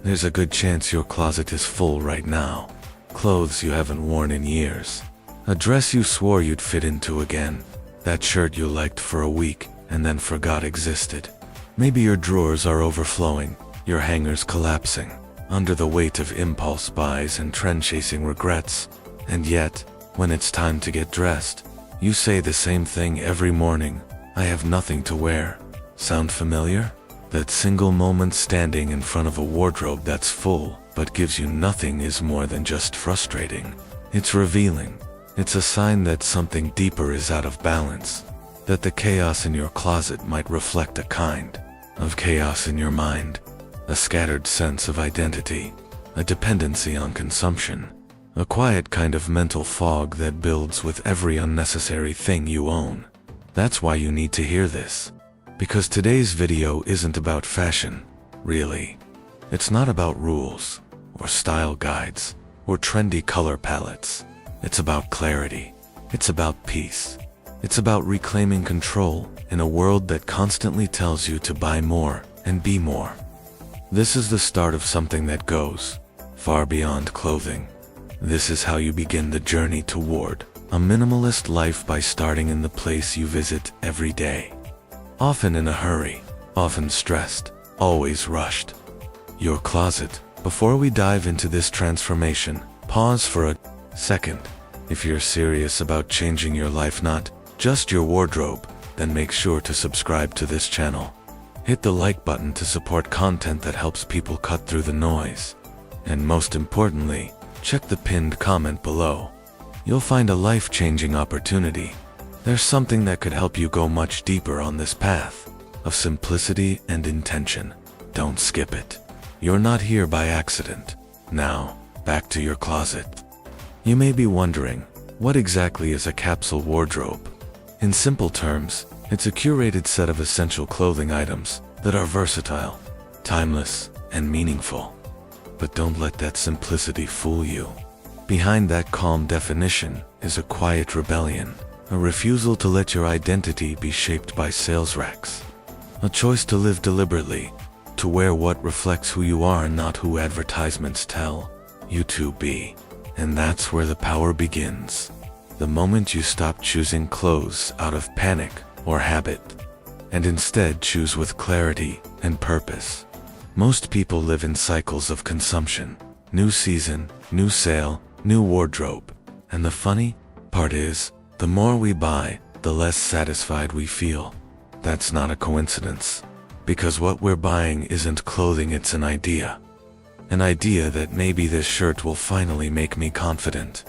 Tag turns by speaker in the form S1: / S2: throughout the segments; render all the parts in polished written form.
S1: There's a good chance your closet is full right now. Clothes you haven't worn in years. A dress you swore you'd fit into again. That shirt you liked for a week and then forgot existed. Maybe your drawers are overflowing, your hangers collapsing, under the weight of impulse buys and trend-chasing regrets. And yet, when it's time to get dressed, you say the same thing every morning: I have nothing to wear. Sound familiar? That single moment standing in front of a wardrobe that's full but gives you nothing is more than just frustrating. It's revealing. It's a sign that something deeper is out of balance, that the chaos in your closet might reflect a kind of chaos in your mind, a scattered sense of identity, a dependency on consumption, a quiet kind of mental fog that builds with every unnecessary thing you own. That's why you need to hear this. Because today's video isn't about fashion, really. It's not about rules, or style guides, or trendy color palettes. It's about clarity. It's about peace. It's about reclaiming control in a world that constantly tells you to buy more and be more. This is the start of something that goes far beyond clothing. This is how you begin the journey toward a minimalist life, by starting in the place you visit every day. Often in a hurry, often stressed, always rushed. Your closet. Before we dive into this transformation, pause for a second. If you're serious about changing your life, not just your wardrobe, then make sure to subscribe to this channel. Hit the like button to support content that helps people cut through the noise. And most importantly, check the pinned comment below. You'll find a life-changing opportunity. There's something that could help you go much deeper on this path of simplicity and intention. Don't skip it. You're not here by accident. Now, back to your closet. You may be wondering, what exactly is a capsule wardrobe? In simple terms, it's a curated set of essential clothing items that are versatile, timeless, and meaningful. But don't let that simplicity fool you. Behind that calm definition is a quiet rebellion, a refusal to let your identity be shaped by sales racks, a choice to live deliberately, to wear what reflects who you are and not who advertisements tell you to be. And that's where the power begins. The moment you stop choosing clothes out of panic or habit, and instead choose with clarity and purpose. Most people live in cycles of consumption. New season, new sale, new wardrobe. And the funny part is, the more we buy, the less satisfied we feel. That's not a coincidence. Because what we're buying isn't clothing, it's an idea. An idea that maybe this shirt will finally make me confident.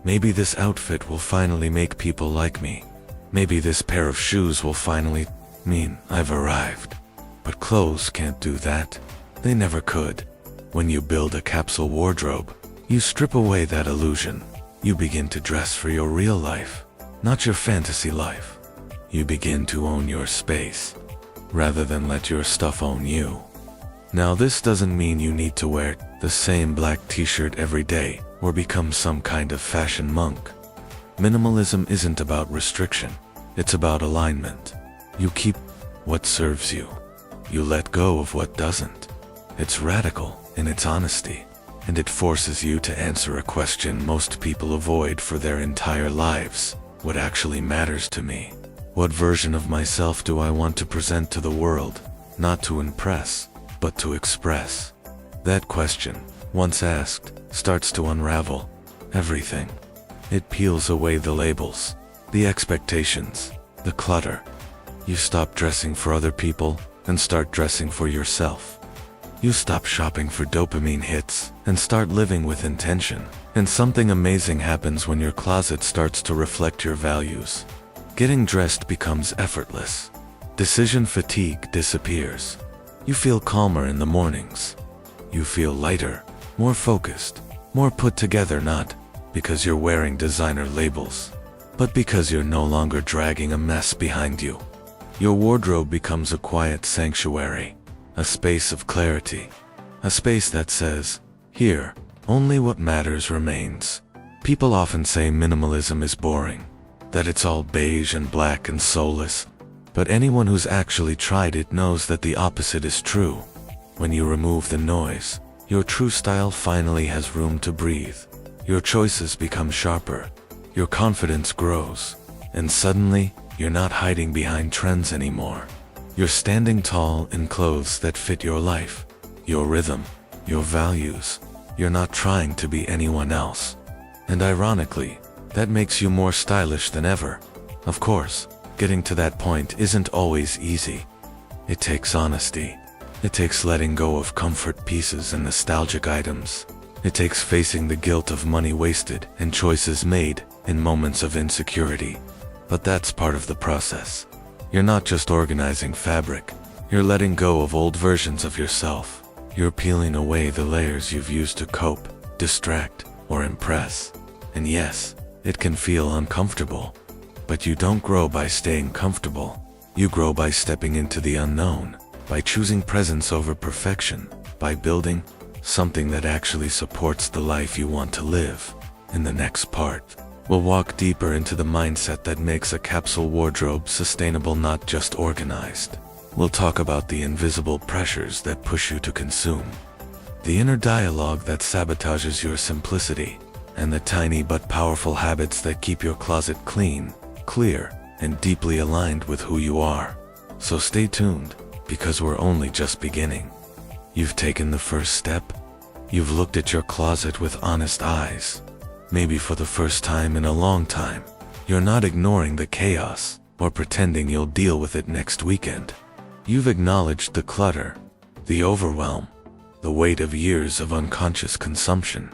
S1: Maybe this outfit will finally make people like me. Maybe this pair of shoes will finally mean I've arrived. But clothes can't do that. They never could. When you build a capsule wardrobe, you strip away that illusion. You begin to dress for your real life, not your fantasy life. You begin to own your space, rather than let your stuff own you. Now, this doesn't mean you need to wear the same black t-shirt every day or become some kind of fashion monk. Minimalism isn't about restriction. It's about alignment. You keep what serves you. You let go of what doesn't. It's radical in its honesty, and it forces you to answer a question most people avoid for their entire lives. What actually matters to me? What version of myself do I want to present to the world? Not to impress, but to express. That question, once asked, starts to unravel everything. It peels away the labels, the expectations, the clutter. You stop dressing for other people and start dressing for yourself. You stop shopping for dopamine hits and start living with intention. And something amazing happens when your closet starts to reflect your values. Getting dressed becomes effortless. Decision fatigue disappears. You feel calmer in the mornings. You feel lighter, more focused, more put together, not because you're wearing designer labels, but because you're no longer dragging a mess behind you. Your wardrobe becomes a quiet sanctuary, a space of clarity, a space that says, here, only what matters remains. People often say minimalism is boring, that it's all beige and black and soulless, but anyone who's actually tried it knows that the opposite is true. When you remove the noise, Your true style finally has room to breathe. Your choices become sharper. Your confidence grows. And suddenly, you're not hiding behind trends anymore. You're standing tall in clothes that fit your life, your rhythm, your values. You're not trying to be anyone else. And ironically, that makes you more stylish than ever. Of course, getting to that point isn't always easy. It takes honesty. It takes letting go of comfort pieces and nostalgic items. It takes facing the guilt of money wasted and choices made in moments of insecurity. But that's part of the process. You're not just organizing fabric. You're letting go of old versions of yourself. You're peeling away the layers you've used to cope, distract, or impress. And yes, it can feel uncomfortable. But you don't grow by staying comfortable. You grow by stepping into the unknown, by choosing presence over perfection, by building something that actually supports the life you want to live. In the next part, we'll walk deeper into the mindset that makes a capsule wardrobe sustainable, not just organized. We'll talk about the invisible pressures that push you to consume, the inner dialogue that sabotages your simplicity, and the tiny but powerful habits that keep your closet clean, clear, and deeply aligned with who you are. So stay tuned, because we're only just beginning. You've taken the first step. You've looked at your closet with honest eyes. Maybe for the first time in a long time. You're not ignoring the chaos or pretending you'll deal with it next weekend. You've acknowledged the clutter, the overwhelm, the weight of years of unconscious consumption.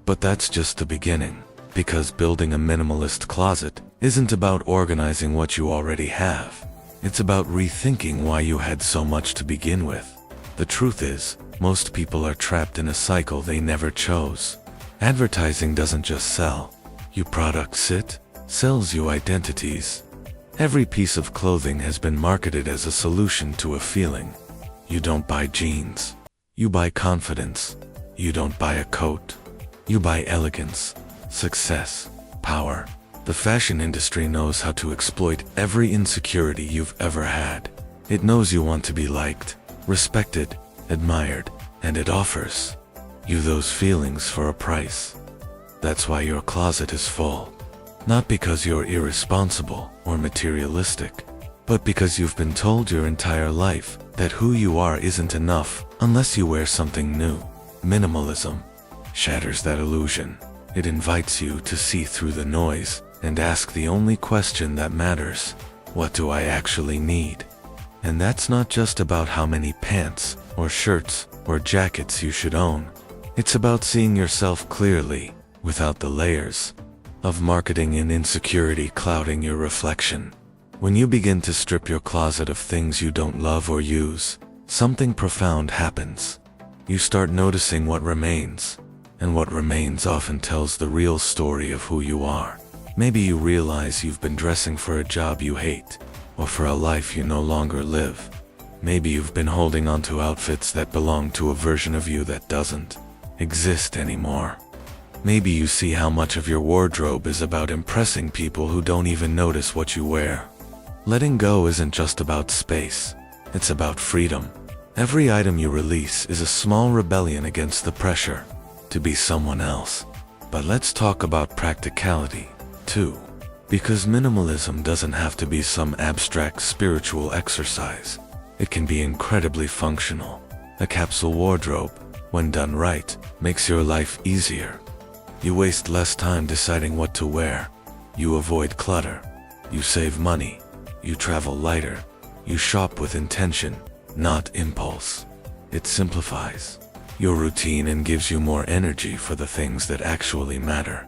S1: But that's just the beginning, because building a minimalist closet isn't about organizing what you already have. It's about rethinking why you had so much to begin with. The truth is, most people are trapped in a cycle they never chose. Advertising doesn't just sell you products, it sells you identities. Every piece of clothing has been marketed as a solution to a feeling. You don't buy jeans. You buy confidence. You don't buy a coat. You buy elegance, success, power. The fashion industry knows how to exploit every insecurity you've ever had. It knows you want to be liked, respected, admired, and it offers you those feelings for a price. That's why your closet is full. Not because you're irresponsible or materialistic, but because you've been told your entire life that who you are isn't enough unless you wear something new. Minimalism shatters that illusion. It invites you to see through the noise and ask the only question that matters: what do I actually need? And that's not just about how many pants or shirts or jackets you should own. It's about seeing yourself clearly, without the layers of marketing and insecurity clouding your reflection. When you begin to strip your closet of things you don't love or use, something profound happens. You start noticing what remains, and what remains often tells the real story of who you are. Maybe you realize you've been dressing for a job you hate, or for a life you no longer live. Maybe you've been holding on to outfits that belong to a version of you that doesn't exist anymore. Maybe you see how much of your wardrobe is about impressing people who don't even notice what you wear. Letting go isn't just about space, it's about freedom. Every item you release is a small rebellion against the pressure to be someone else. But let's talk about practicality, too. Because minimalism doesn't have to be some abstract spiritual exercise. It can be incredibly functional. A capsule wardrobe, when done right, makes your life easier. You waste less time deciding what to wear. You avoid clutter. You save money. You travel lighter. You shop with intention, not impulse. It simplifies your routine and gives you more energy for the things that actually matter.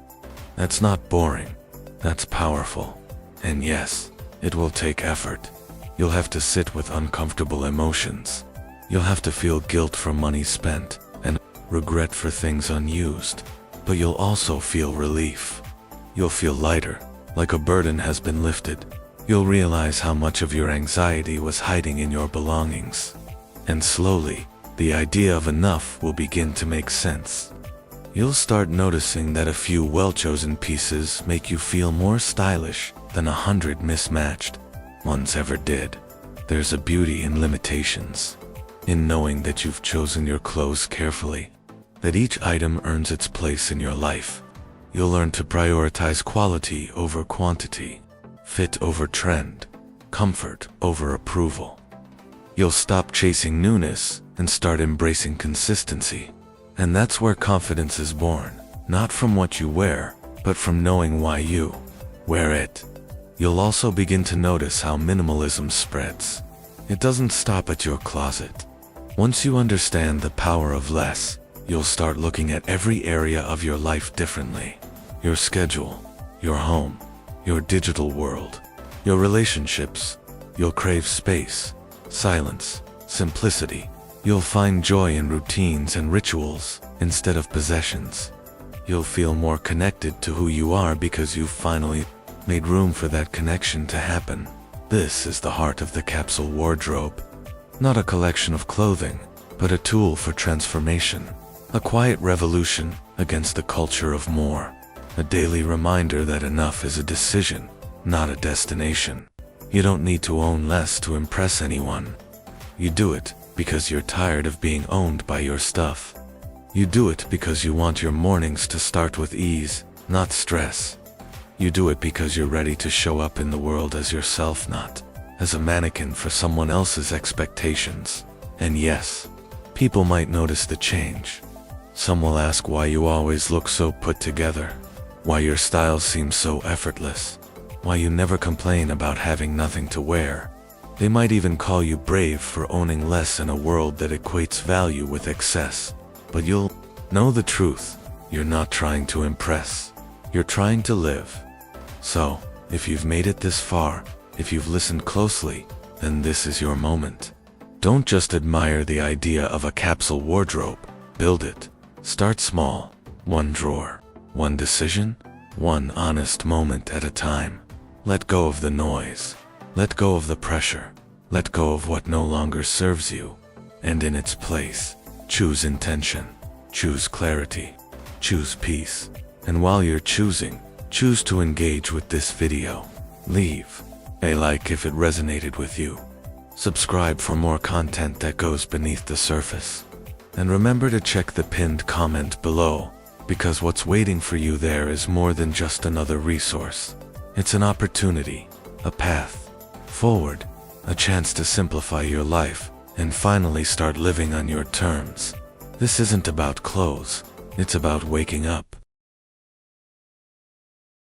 S1: That's not boring. That's powerful. And yes, it will take effort. You'll have to sit with uncomfortable emotions. You'll have to feel guilt for money spent and regret for things unused. But you'll also feel relief. You'll feel lighter, like a burden has been lifted. You'll realize how much of your anxiety was hiding in your belongings. And slowly, the idea of enough will begin to make sense. You'll start noticing that a few well-chosen pieces make you feel more stylish than 100 mismatched ones ever did. There's a beauty in limitations, in knowing that you've chosen your clothes carefully, that each item earns its place in your life. You'll learn to prioritize quality over quantity, fit over trend, comfort over approval. You'll stop chasing newness and start embracing consistency. And that's where confidence is born, not from what you wear, but from knowing why you wear it. You'll also begin to notice how minimalism spreads. It doesn't stop at your closet. Once you understand the power of less, you'll start looking at every area of your life differently. Your schedule, your home, your digital world, your relationships. You'll crave space, silence, simplicity. You'll find joy in routines and rituals instead of possessions. You'll feel more connected to who you are because you've finally made room for that connection to happen. This is the heart of the capsule wardrobe. Not a collection of clothing, but a tool for transformation. A quiet revolution against the culture of more. A daily reminder that enough is a decision, not a destination. You don't need to own less to impress anyone. You do it because you're tired of being owned by your stuff. You do it because you want your mornings to start with ease, not stress. You do it because you're ready to show up in the world as yourself, not as a mannequin for someone else's expectations. And yes, people might notice the change. Some will ask why you always look so put together, why your style seems so effortless, why you never complain about having nothing to wear. They might even call you brave for owning less in a world that equates value with excess. But you'll know the truth. You're not trying to impress. You're trying to live. So, if you've made it this far, if you've listened closely, then this is your moment. Don't just admire the idea of a capsule wardrobe. Build it. Start small. One drawer, one decision, one honest moment at a time. Let go of the noise. Let go of the pressure. Let go of what no longer serves you. And in its place, choose intention. Choose clarity. Choose peace. And while you're choosing, choose to engage with this video. Leave a like if it resonated with you. Subscribe for more content that goes beneath the surface. And remember to check the pinned comment below, because what's waiting for you there is more than just another resource. It's an opportunity, a path forward, a chance to simplify your life and finally start living on your terms. This isn't about clothes, it's about waking up.